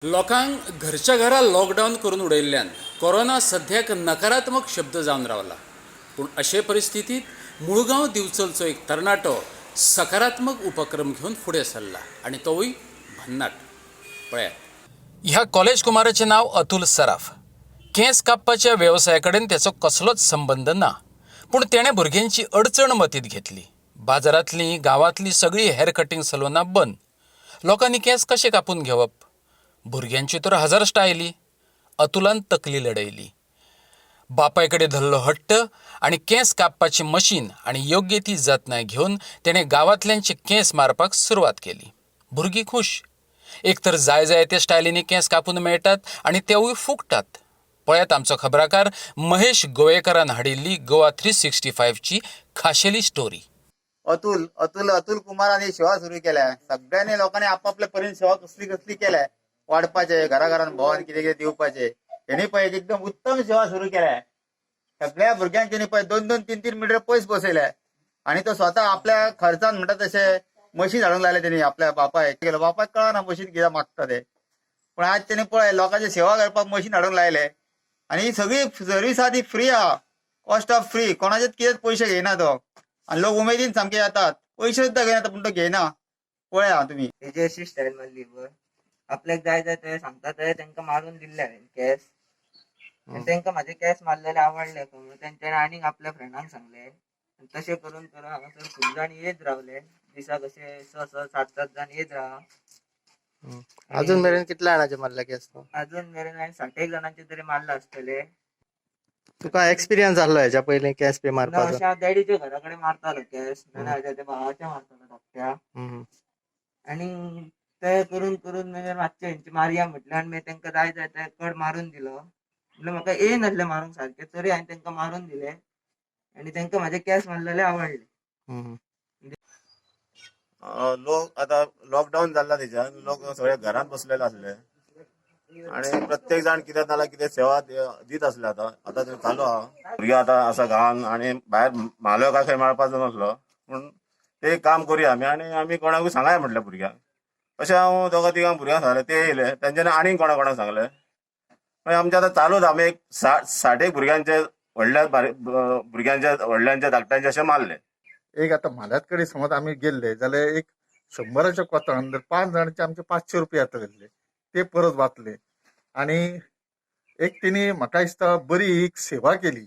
लोकांक घरच्या घरा लॉकडाऊन करून उडयल्ल्यान कोरोना सध्याक नकारात्मक शब्द जावन रावला. पूण अशे परिस्थितीत मुळगांव दिवचलचो एक तरणाटो सकारात्मक उपक्रम घेवन फुडें सरला आनी तोवूय भन्नाट. पळयात. ह्या कॉलेज कुमाराचें नांव अतुल सराफ. केंस कापपाच्या वेवसाया कडेन ताचो कसलोच संबंद ना, पूण तेणें भुरग्यांची अडचण मतींत घेतली. बाजारांतलीं गांवांतलीं सगळीं हेअर कटिंग सलोनां बंद. लोकांनी केंस कशे कापून घेवप? भुरग्यांची तर हजार स्टायली. अतुलान तकली लढयली. बापाय कडेन धरलो हट्ट आनी केंस कापपाची मशीन आनी योग्य ती जतनाय घेवन तेणें गांवांतल्यांचे केंस मारपाक सुरवात केली. भुरगीं खुश. एक तर जाय ते स्टायलींनी केंस कापून मेळटात आनी तेवूय फुगटात. पळयात आमचो खबराकार महेश गोवेकरान हाडिल्ली गोवा 365 ची खाशेली स्टोरी. अतुल कुमारांनी सेवा सुरू केल्या. सगळ्यांनी लोकांनी आपापल्या परीन सेवा कसली केल्या. वाडपाचे, घराघरान भोवन कितें दिवपाचे. हेणी पळय एकदम उत्तम सेवा सुरू केल्या. सगळ्या भुरग्यांचे पळय 2-2, 3-3 मिटर पयस बसयल्या. आणि तो स्वतः आपल्या खर्चान म्हणटा तशे मशीन हाडूंक लायले तेणी. आपल्या बापायक गेलो, बापायक कळना मशीन कित्याक मागता ते. पण आज तेणी पळय लोकांची सेवा करपाक मशीन हाडूंक लायले. आणि ही सगळी सर्वीस आहा ती फ्री आहा, कॉस्ट ऑफ फ्री. कोणाचेच कितेंच पयशे घेयना तो. आणि लोक उमेदीन सामके येतात. पयशे सुद्धा घेयना पूण तो घेयना. पळया तुम्ही तेजी अशी स्टाईल मारली. आपल्याक जाय ते सांगता ते तांकां मारून दिल्ले हांवें केस. तांकां म्हाजे केस मारलेले आवडले. तेंच्यानी आनीक आपल्या फ्रेंडांक सांगले. तशें करून हांगासर खूब जाण येत रावले. दिसाक अशे 6-7 जाण येत राहा. अजून मेरेन कितल्या जाणांचे मारले केस? अजून मेरेन हांवें 60 जाणांचे तरी मारला आसतले. तुका एक्सपिरियन्स जाल्लो हेच्या पयलीं केस बी मारपाचो? अशा डॅडीच्या घरा कडेन मारतालो केस. ते भावाच्या मारतालो धाकट्या. आणि ते करून मागीर मातशे हेंची मारया म्हटलें आनी मागीर तांकां जाय ते कड मारून दिलो. म्हणजे म्हाका येनासलें मारूंक सारकें, तरी हांवें तांकां मारून दिले. आनी तांकां म्हाजे केस मारलेले आवडले. लोक आता लॉकडाऊन जाल्ला तेच्यान लोक सगळे घरात बसलेले आसले. आणि प्रत्येक जाण कितें नाल्यार कितें सेवा दीत आसले. आता ते चालू आहा. भुरगीं आता आसा गांवांत आणि भायर म्हालो काय खंय मारपाचो नासलो. पूण ते काम करुया आमी कोणाकूय सांगाय म्हटलें भुरग्यांक. अशें हांव 2-3 भुरग्यांक सांगलें. ते येयले. तेंच्यानी आनीक कोणाक सांगलें. मागीर आमचें आतां चालूच आहा. एक 60 भुरग्यांचे व्हडल्यांचे धाकट्यांचे अशें मारले. एक आता म्हाल्यात कडे समज आम्ही गेल्ले जाल्यार एक 100च्या कोतान 5 जाणांचे आमचे 500 रुपया येतले. ते परत वाचले. आणि एक तेणी म्हाका दिसता बरी एक सेवा केली.